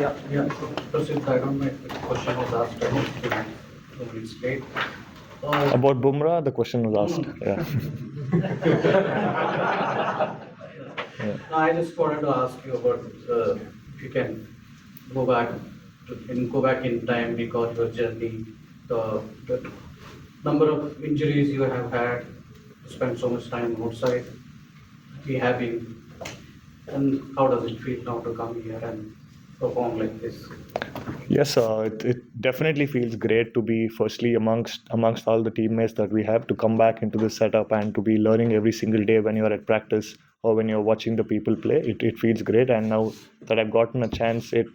Yeah. So, Prasidh, I don't know if the question was asked about the state. About Bumrah, the question was asked. Yeah. No, I just wanted to ask you about if you can go back go back in time, recall your journey, the number of injuries you have had, spent so much time outside, rehabbing, and how does it feel now to come here and perform like this? Yes, it definitely feels great to be firstly amongst all the teammates that we have, to come back into the setup and to be learning every single day when you're at practice or when you're watching the people play. It feels great, and now that I've gotten a chance, it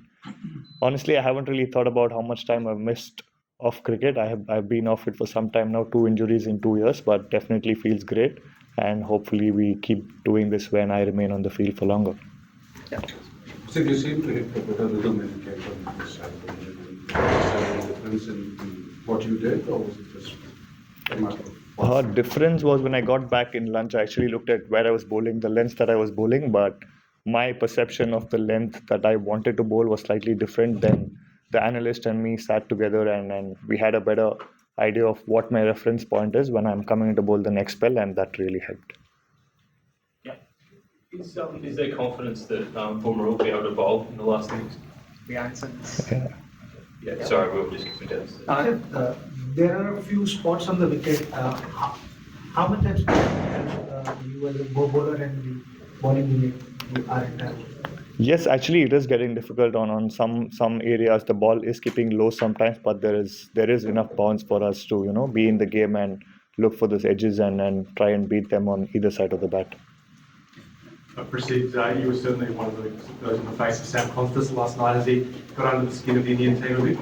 honestly I haven't really thought about how much time I've missed of cricket. I've been off it for some time now, 2 injuries in 2 years, but definitely feels great, and hopefully we keep doing this when I remain on the field for longer. Yeah. So you seem to hit the better rhythm when you came from this side of the engine. Was there any difference in what you did, or was it just a matter of? Difference was when I got back in lunch, I actually looked at where I was bowling, the length that I was bowling, but my perception of the length that I wanted to bowl was slightly different. Than the analyst and me sat together, and we had a better idea of what my reference point is when I'm coming to bowl the next spell, and that really helped. Yeah. Is there confidence that Bumrah will be able to bowl in the last innings? The answer is Yeah. Sorry, we'll just keep it down. There are a few spots on the wicket. How much times you as a bowler and the bowling unit you are in touch? Yes, actually, it is getting difficult on some areas. The ball is keeping low sometimes, but there is enough bounce for us to be in the game and look for those edges and try and beat them on either side of the bat. Prasidh, you were certainly one of those in the face of Sam Constas last night. Has he got under the skin of the Indian team a bit?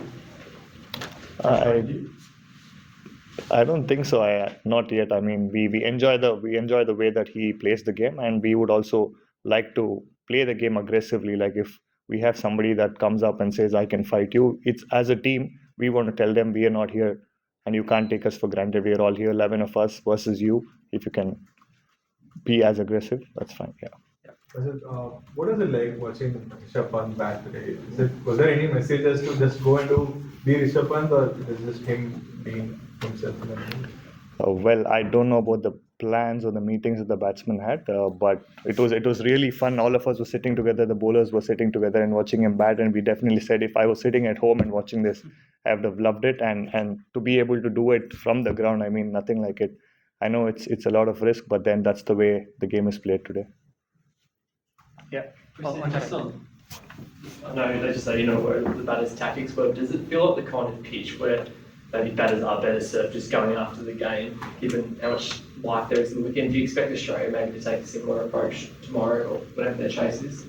I don't think so. Not yet. I mean, we enjoy the way that he plays the game, and we would also like to play the game aggressively. Like if we have somebody that comes up and says, "I can fight you," it's as a team we want to tell them we are not here, and you can't take us for granted. We are all here, 11 of us versus you. If you can be as aggressive, that's fine. Yeah. What is it like watching Rishabh Pant bat today? Was there any messages to just go and be Rishabh Pant, or is it just him being himself? Well, I don't know about the plans or the meetings that the batsman had, but it was really fun. All of us were sitting together, the bowlers were sitting together and watching him bat, and we definitely said if I was sitting at home and watching this, I would have loved it, and to be able to do it from the ground, I mean, nothing like it. I know it's a lot of risk, but then that's the way the game is played today. Yeah. I know they just say where the batter's tactics, but does it feel like the kind of pitch where maybe batters are better served just going after the game, given how much life there is in the weekend? Do you expect Australia maybe to take a similar approach tomorrow or whatever their chase is?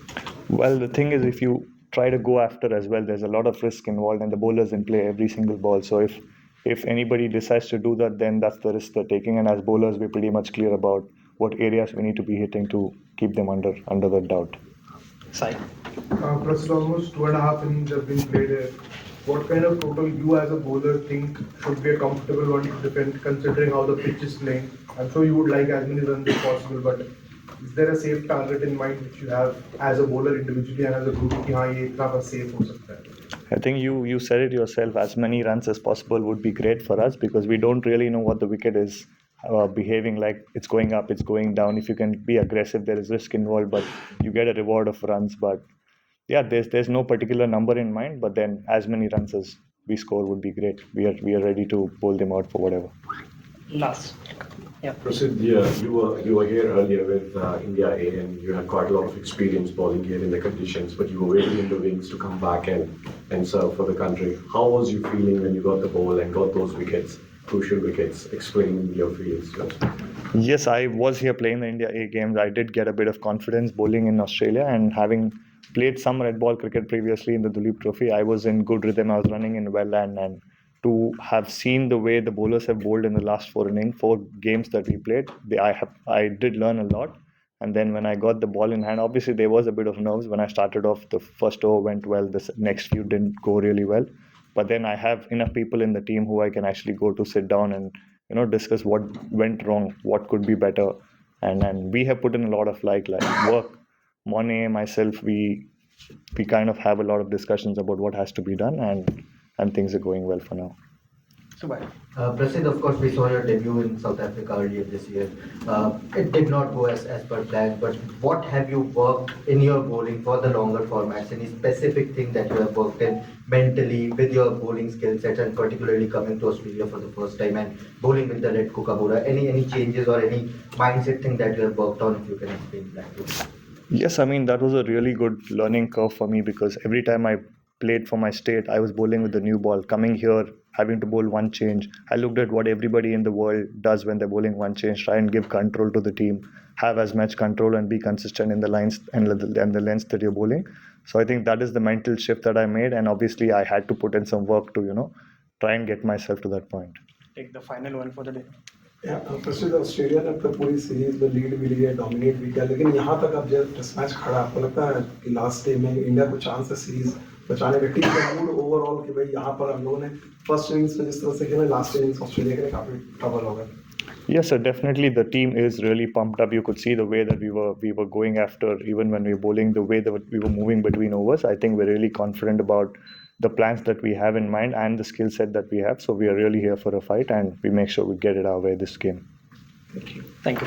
Well, the thing is, if you try to go after as well, there's a lot of risk involved, and the bowlers in play every single ball. So if anybody decides to do that, then that's the risk they're taking. And as bowlers, we're pretty much clear about what areas we need to be hitting to keep them under the doubt. Prasidh, almost 2.5 innings have been played. What kind of total you as a bowler think should be a comfortable one to defend, considering how the pitch is playing? I'm sure you would like as many runs as possible, but is there a safe target in mind which you have as a bowler individually and as a group? Safe ho sakta hai? I think you said it yourself. As many runs as possible would be great for us, because we don't really know what the wicket is behaving like. It's going up, it's going down. If you can be aggressive, there is risk involved, but you get a reward of runs. But yeah, there's no particular number in mind, but then as many runs as we score would be great. We are ready to bowl them out for whatever. Last. Yeah. Prasidh, you were here earlier with India A, and you had quite a lot of experience bowling here in the conditions, but you were waiting in the wings to come back and serve for the country. How was you feeling when you got the ball and got those wickets, crucial wickets? Explain your feelings. Yes, I was here playing the India A games. I did get a bit of confidence bowling in Australia, and having played some red ball cricket previously in the Duleep Trophy, I was in good rhythm. I was running in well, and to have seen the way the bowlers have bowled in the last 4 games that we played, I did learn a lot. And then when I got the ball in hand, obviously there was a bit of nerves when I started off. The first over went well, the next few didn't go really well. But then I have enough people in the team who I can actually go to sit down and discuss what went wrong, what could be better, and we have put in a lot of work. Mone, myself, we we kind of have a lot of discussions about what has to be done, and things are going well for now. Subhash. Prasidh, of course, we saw your debut in South Africa earlier this year. It did not go as per plan, but what have you worked in your bowling for the longer formats? Any specific thing that you have worked in mentally with your bowling skill sets, and particularly coming to Australia for the first time and bowling with the red kookaburra? Any changes or any mindset thing that you have worked on, if you can explain that to us? Yes, I mean, that was a really good learning curve for me because every time I played for my state, I was bowling with the new ball. Coming here, having to bowl one change, I looked at what everybody in the world does when they're bowling one change, try and give control to the team, have as much control and be consistent in the lines and the lengths that you're bowling. So I think that is the mental shift that I made, and obviously I had to put in some work to, try and get myself to that point. Take the final one for the day. प्रसिद्ध Australia ने अपने पूरी series में lead भी लिया, dominate भी किया, लेकिन यहाँ तक अब जब टेस्ट मैच खड़ा, आपको लगता है कि लास्ट डे में इंडिया को चांस है सीरीज बचाने का? टीम का मूड ओवरऑल कि भाई यहाँ पर हम लोगों ने फर्स्ट इनिंग्स में जिस तरह से खेला, लास्ट इनिंग्स ऑस्ट्रेलिया के लिए काफी ट्रबल हो गया. Yes, sir, definitely the team is really pumped up. You could see the way that we were going after, even when we were bowling, the way that we were moving between overs. I think we're really confident about the plans that we have in mind and the skill set that we have. So we are really here for a fight, and we make sure we get it our way this game. Thank you. Thank you.